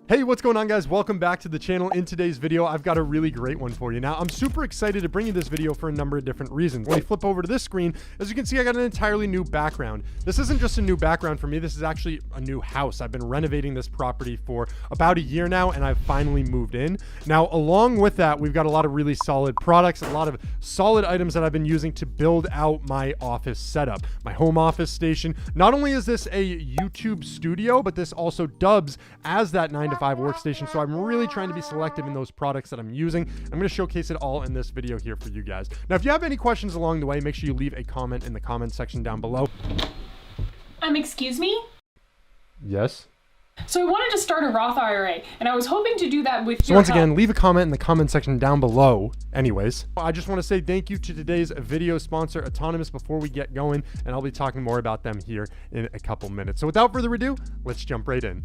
Hey, what's going on, guys? Welcome back to the channel. In today's video, I've got a really great one for you. Now, I'm super excited to bring you this video for a number of different reasons. When you flip over to this screen, as you can see, I got an entirely new background. This isn't just a new background for me. This is actually a new house. I've been renovating this property for about a year now, and I've finally moved in. Now, along with that, we've got a lot of really solid products, a lot of solid items that I've been using to build out my office setup, my home office station. Not only is this a YouTube studio, but this also dubs as that 9-to-5 workstation. So I'm really trying to be selective in those products that I'm using. I'm going to showcase it all in this video here for you guys. Now, if you have any questions along the way, make sure you leave a comment in the comment section down below. Excuse me? Yes. So I wanted to start a Roth IRA, and I was hoping to do that with So once again, leave a comment in the comment section down below. Anyways, I just want to say thank you to today's video sponsor, Autonomous, before we get going, and I'll be talking more about them here in a couple minutes. So without further ado, let's jump right in.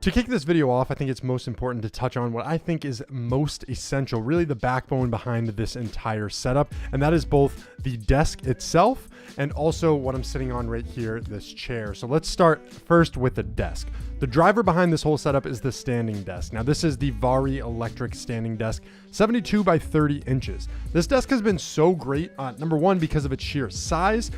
To kick this video off, I think it's most important to touch on what I think is most essential, really the backbone behind this entire setup, and that is both the desk itself and also what I'm sitting on right here, this chair. So let's start first with the desk. The driver behind this whole setup is the standing desk. Now, this is the Vari electric standing desk, 72 by 30 inches. This desk has been so great, number one, because of its sheer size.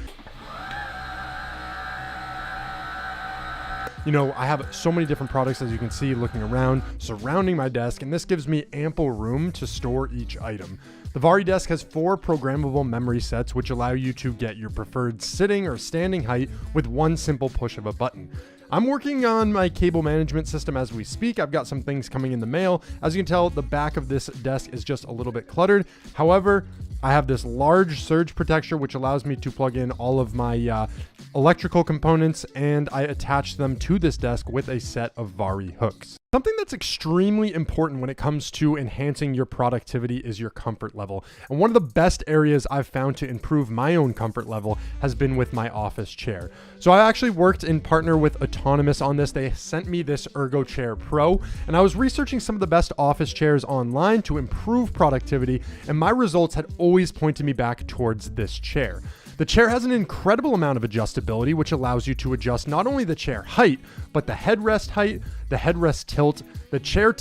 You know, I have so many different products, as you can see, looking around, surrounding my desk, and this gives me ample room to store each item. The Vari desk has 4 programmable memory sets, which allow you to get your preferred sitting or standing height with one simple push of a button. I'm working on my cable management system as we speak. I've got some things coming in the mail. As you can tell, the back of this desk is just a little bit cluttered. However, I have this large surge protector, which allows me to plug in all of my electrical components, and I attach them to this desk with a set of Vari hooks. Something that's extremely important when it comes to enhancing your productivity is your comfort level. And one of the best areas I've found to improve my own comfort level has been with my office chair. So I actually worked in partner with Autonomous on this. They sent me this Ergo Chair Pro, and I was researching some of the best office chairs online to improve productivity, and my results had always pointed me back towards this chair. The chair has an incredible amount of adjustability, which allows you to adjust not only the chair height, but the headrest height, the headrest tilt, the chair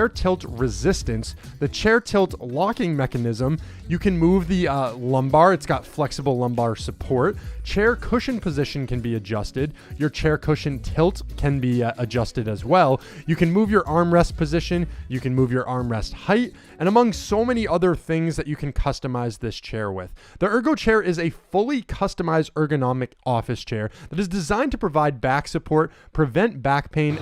tilt resistance, the chair tilt locking mechanism. You can move the lumbar. It's got flexible lumbar support. Chair cushion position can be adjusted. Your chair cushion tilt can be adjusted as well. You can move your armrest position. You can move your armrest height, and among so many other things that you can customize this chair with. The Ergo Chair is a fully customized ergonomic office chair that is designed to provide back support, prevent back pain,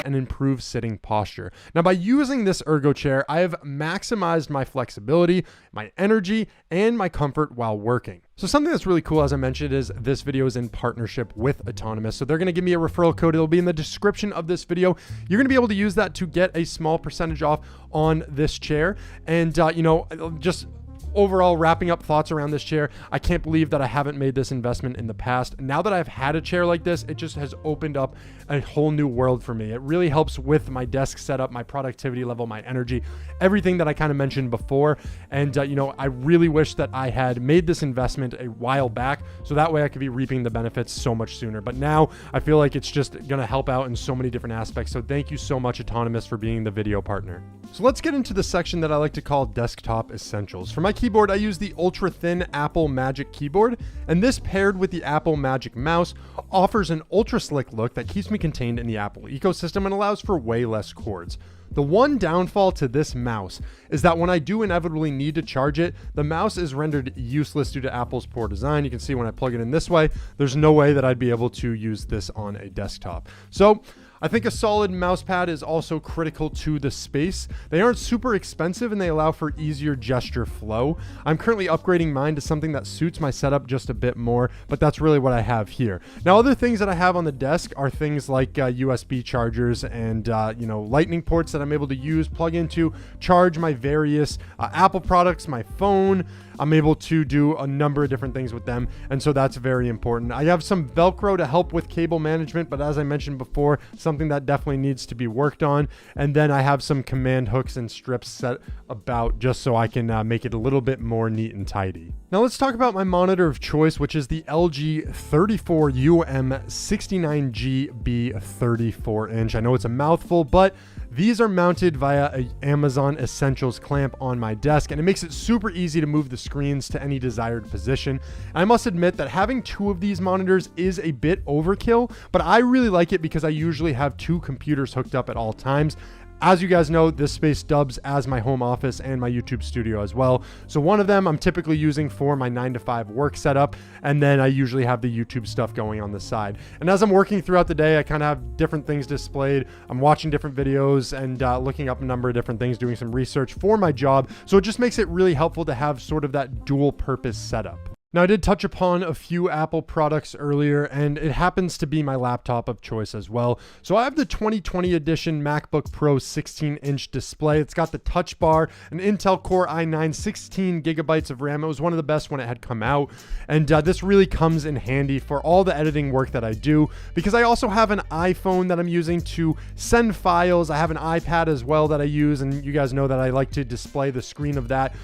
and improve sitting posture. Now, by using this Ergo Chair, I have maximized my flexibility, my energy, and my comfort while working. So something that's really cool, as I mentioned, is this video is in partnership with Autonomous. So they're going to give me a referral code. It'll be in the description of this video. You're going to be able to use that to get a small percentage off on this chair. And, you know, just overall wrapping up thoughts around this chair, I can't believe that I haven't made this investment in the past. Now that I've had a chair like this, it just has opened up a whole new world for me. It really helps with my desk setup, my productivity level, my energy, everything that I kind of mentioned before. And, you know, I really wish that I had made this investment a while back, so that way I could be reaping the benefits so much sooner. But now I feel like it's just going to help out in so many different aspects. So thank you so much, Autonomous, for being the video partner. So let's get into the section that I like to call desktop essentials. For my keyboard, I use the ultra thin Apple Magic keyboard, and this paired with the Apple Magic mouse offers an ultra slick look that keeps me contained in the Apple ecosystem and allows for way less cords. The one downfall to this mouse is that when I do inevitably need to charge it, the mouse is rendered useless due to Apple's poor design. You can see when I plug it in this way, there's no way that I'd be able to use this on a desktop. So I think a solid mouse pad is also critical to the space. They aren't super expensive and they allow for easier gesture flow. I'm currently upgrading mine to something that suits my setup just a bit more, but that's really what I have here. Now, other things that I have on the desk are things like USB chargers and you know, lightning ports that I'm able to use, plug into, charge my various Apple products, my phone. I'm able to do a number of different things with them, and so that's very important. I have some Velcro to help with cable management, but as I mentioned before, something that definitely needs to be worked on. And then I have some command hooks and strips set about just so I can make it a little bit more neat and tidy. Now let's talk about my monitor of choice, which is the LG 34UM 69GB 34-inch. I know it's a mouthful, but these are mounted via an Amazon Essentials clamp on my desk, and it makes it super easy to move the screens to any desired position. I must admit that having two of these monitors is a bit overkill, but I really like it because I usually have two computers hooked up at all times. As you guys know, this space dubs as my home office and my YouTube studio as well. So one of them I'm typically using for my 9-to-5 work setup, and then I usually have the YouTube stuff going on the side. And as I'm working throughout the day, I kind of have different things displayed. I'm watching different videos and looking up a number of different things, doing some research for my job. So it just makes it really helpful to have sort of that dual purpose setup. Now, I did touch upon a few Apple products earlier, and it happens to be my laptop of choice as well. So I have the 2020 edition MacBook Pro 16-inch display. It's got the touch bar, an Intel Core i9, 16 gigabytes of RAM. It was one of the best when it had come out. And this really comes in handy for all the editing work that I do, because I also have an iPhone that I'm using to send files. I have an iPad as well that I use, and you guys know that I like to display the screen of that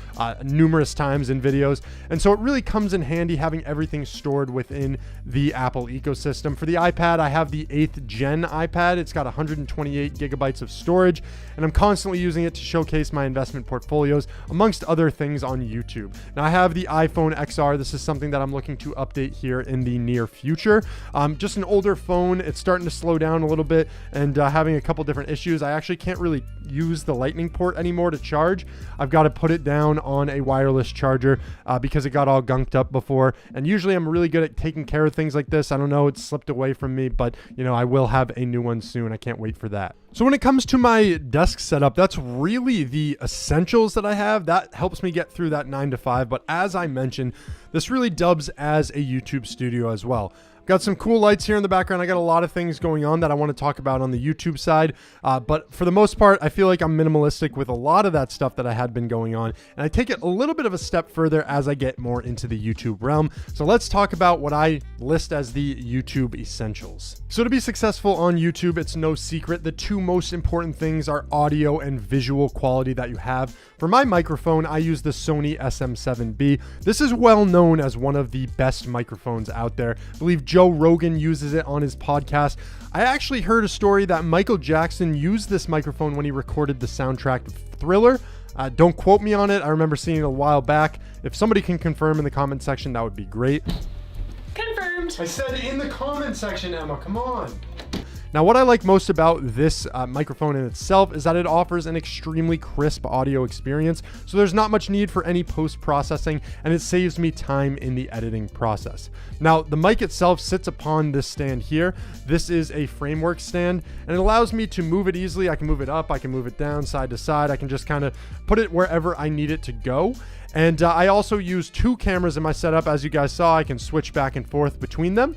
numerous times in videos. And so it really comes in handy having everything stored within the Apple ecosystem. For the iPad, I have the 8th gen iPad. It's got 128 gigabytes of storage, and I'm constantly using it to showcase my investment portfolios, amongst other things on YouTube. Now I have the iPhone XR. This is something that I'm looking to update here in the near future. Just an older phone. It's starting to slow down a little bit and having a couple different issues. I actually can't really use the lightning port anymore to charge. I've got to put it down on a wireless charger because it got all gunked up before, and usually I'm really good at taking care of things like this. I don't know, it's slipped away from me, but you know, I will have a new one soon. I can't wait for that. So when it comes to my desk setup, that's really the essentials that I have. That helps me get through that 9-to-5, but as I mentioned, this really dubs as a YouTube studio as well. Got some cool lights here in the background. I got a lot of things going on that I want to talk about on the YouTube side. But for the most part, I feel like I'm minimalistic with a lot of that stuff that I had been going on. And I take it a little bit of a step further as I get more into the YouTube realm. So let's talk about what I list as the YouTube essentials. So to be successful on YouTube, it's no secret the two most important things are audio and visual quality that you have. For my microphone, I use the Sony SM7B. This is well known as one of the best microphones out there. I believe Joe Rogan uses it on his podcast. I actually heard a story that Michael Jackson used this microphone when he recorded the soundtrack of Thriller. Don't quote me on it. I remember seeing it a while back. If somebody can confirm in the comment section, that would be great. Confirmed. I said in the comment section, Emma, come on. Now, what I like most about this microphone in itself is that it offers an extremely crisp audio experience, so there's not much need for any post-processing, and it saves me time in the editing process. Now, the mic itself sits upon this stand here. This is a framework stand, and it allows me to move it easily. I can move it up, I can move it down, side to side. I can just kind of put it wherever I need it to go. And I also use two cameras in my setup. As you guys saw, I can switch back and forth between them.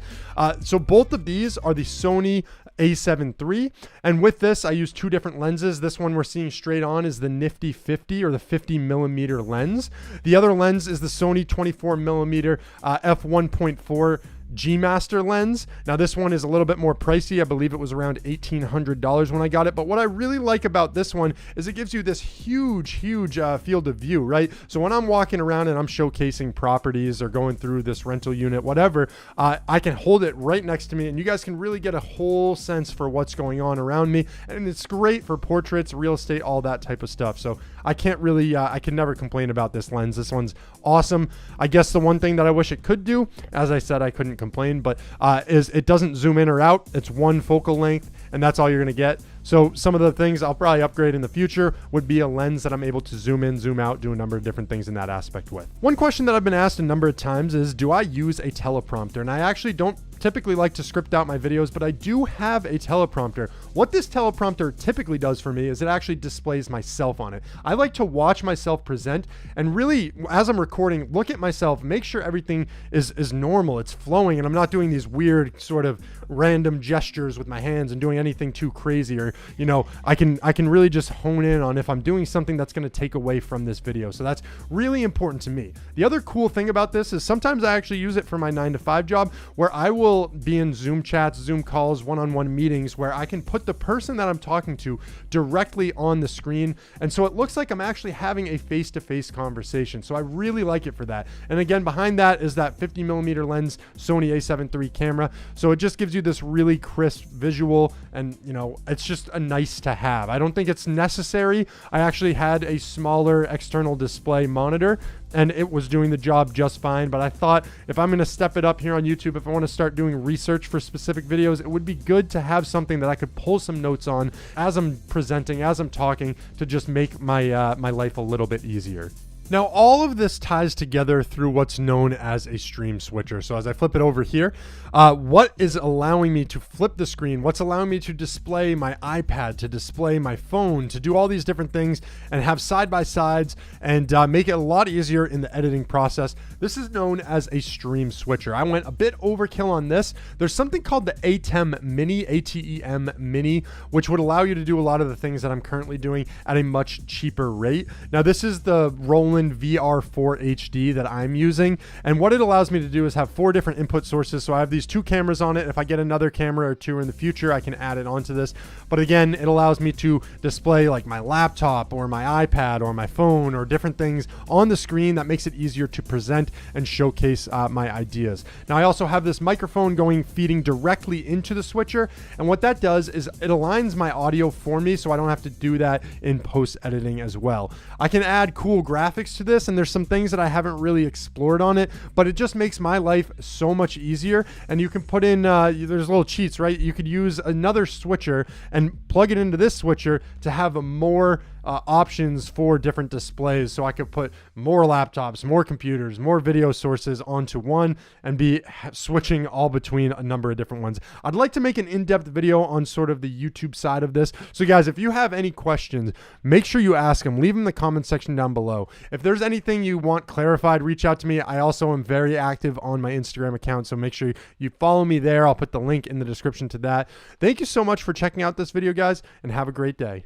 So both of these are the Sony A7 III. And with this, I use two different lenses. This one we're seeing straight on is the Nifty 50 or the 50 millimeter lens. The other lens is the Sony 24 millimeter f1.4 G Master lens. Now this one is a little bit more pricey. I believe it was around $1,800 when I got it. But what I really like about this one is it gives you this huge field of view, right? So when I'm walking around and I'm showcasing properties or going through this rental unit, whatever, I can hold it right next to me and you guys can really get a whole sense for what's going on around me. And it's great for portraits, real estate, all that type of stuff. So I can't really, I can never complain about this lens. This one's awesome. I guess the one thing that I wish it could do, as I said, I couldn't complain, but is it doesn't zoom in or out. It's one focal length and that's all you're going to get. So some of the things I'll probably upgrade in the future would be a lens that I'm able to zoom in, zoom out, do a number of different things in that aspect with. One question that I've been asked a number of times is, do I use a teleprompter? And I actually don't typically like to script out my videos, but I do have a teleprompter. What this teleprompter typically does for me is it actually displays myself on it. I like to watch myself present and really, as I'm recording, look at myself, make sure everything is normal, it's flowing, and I'm not doing these weird sort of random gestures with my hands and doing anything too crazy or you know, I can really just hone in on if I'm doing something that's going to take away from this video. So that's really important to me. The other cool thing about this is sometimes I actually use it for my 9-to-5 job, where I will be in Zoom chats, Zoom calls, one-on-one meetings where I can put the person that I'm talking to directly on the screen. And so it looks like I'm actually having a face-to-face conversation. So I really like it for that. And again, behind that is that 50mm lens Sony a7 III camera. So it just gives you this really crisp visual, and you know, it's just a nice to have. I don't think it's necessary. I actually had a smaller external display monitor and it was doing the job just fine. But I thought if I'm going to step it up here on YouTube, if I want to start doing research for specific videos, it would be good to have something that I could pull some notes on as I'm presenting, as I'm talking, to just make my my life a little bit easier. Now, all of this ties together through what's known as a stream switcher. So as I flip it over here, what is allowing me to flip the screen, what's allowing me to display my iPad, to display my phone, to do all these different things and have side-by-sides and make it a lot easier in the editing process. This is known as a stream switcher. I went a bit overkill on this. There's something called the ATEM Mini, ATEM Mini, which would allow you to do a lot of the things that I'm currently doing at a much cheaper rate. Now, this is the Roland VR4 HD that I'm using, and what it allows me to do is have 4 different input sources. So I have these 2 cameras on it. If I get another camera or 2 in the future, I can add it onto this. But again, it allows me to display like my laptop or my iPad or my phone or different things on the screen. That makes it easier to present and showcase my ideas. Now, I also have this microphone feeding directly into the switcher, and what that does is it aligns my audio for me, so I don't have to do that in post editing as well. I can add cool graphics to this, and there's some things that I haven't really explored on it, but it just makes my life so much easier. And you can put in there's little cheats, right? You could use another switcher and plug it into this switcher to have a more options for different displays. So I could put more laptops, more computers, more video sources onto one and be switching all between a number of different ones. I'd like to make an in-depth video on sort of the YouTube side of this. So guys, if you have any questions, make sure you ask them. Leave them in the comment section down below. If there's anything you want clarified, reach out to me. I also am very active on my Instagram account, so make sure you follow me there. I'll put the link in the description to that. Thank you so much for checking out this video, guys, and have a great day.